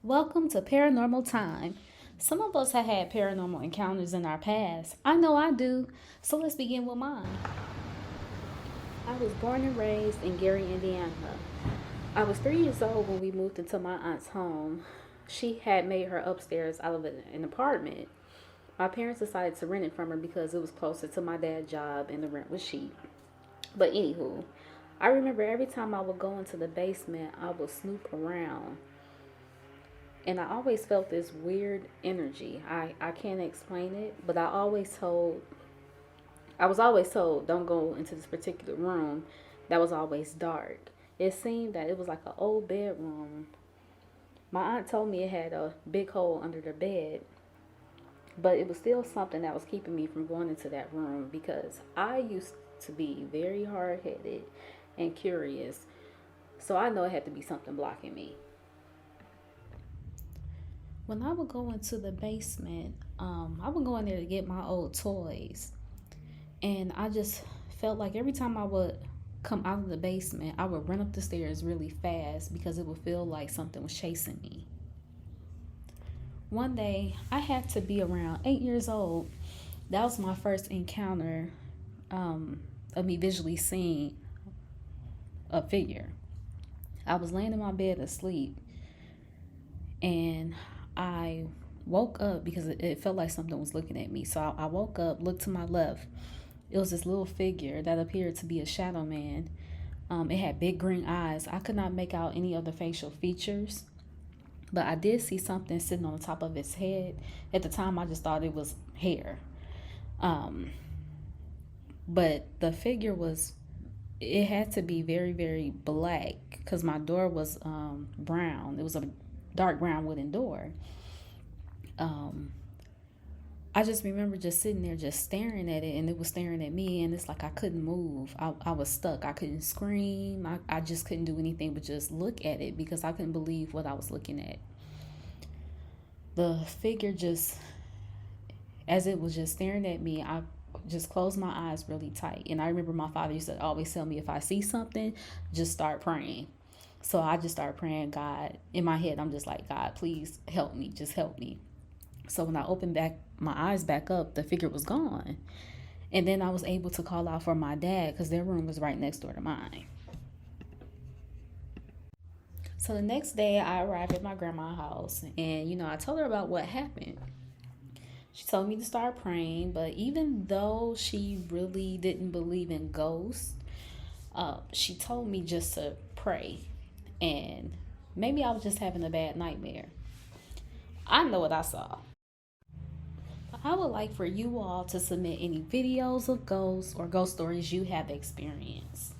Welcome to Paranormal Time. Some of us have had paranormal encounters in our past. I know I do. So let's begin with mine. I was born and raised in Gary, Indiana. I was 3 years old when we moved into my aunt's home. She had made her upstairs out of an apartment. My parents decided to rent it from her because it was closer to my dad's job and the rent was cheap. But anywho, I remember every time I would go into the basement, I would snoop around and I always felt this weird energy. I can't explain it, but I was always told don't go into this particular room that was always dark. It seemed that it was like an old bedroom. My aunt told me it had a big hole under the bed, but it was still something that was keeping me from going into that room because I used to be very hard headed and curious. So I know it had to be something blocking me. When I would go into the basement, I would go in there to get my old toys. And I just felt like every time I would come out of the basement, I would run up the stairs really fast because it would feel like something was chasing me. One day, I had to be around 8 years old. That was my first encounter of me visually seeing a figure. I was laying in my bed asleep and I woke up because it felt like something was looking at me. So I woke up, looked to my left. It was this little figure that appeared to be a shadow man. It had big green eyes. I could not make out any of the facial features, but I did see something sitting on the top of his head. At the time, I just thought it was hair. Um, but the figure was, it had to be very, very black because my door was brown. It was a dark brown wooden door. Um, I just remember just sitting there, just staring at it, and it was staring at me, and it's like I couldn't move. I was stuck. I couldn't scream. I just couldn't do anything but just look at it because I couldn't believe what I was looking at. The figure just, as it was just staring at me, I just closed my eyes really tight. And I remember my father used to always tell me if I see something, just start praying. So I just started praying, God, in my head, I'm just like, God, please help me, just help me. So when I opened back my eyes back up, the figure was gone. And then I was able to call out for my dad because their room was right next door to mine. So the next day I arrived at my grandma's house and I told her about what happened. She told me to start praying, but even though she really didn't believe in ghosts, she told me just to pray. And maybe I was just having a bad nightmare. I know what I saw. I would like for you all to submit any videos of ghosts or ghost stories you have experienced.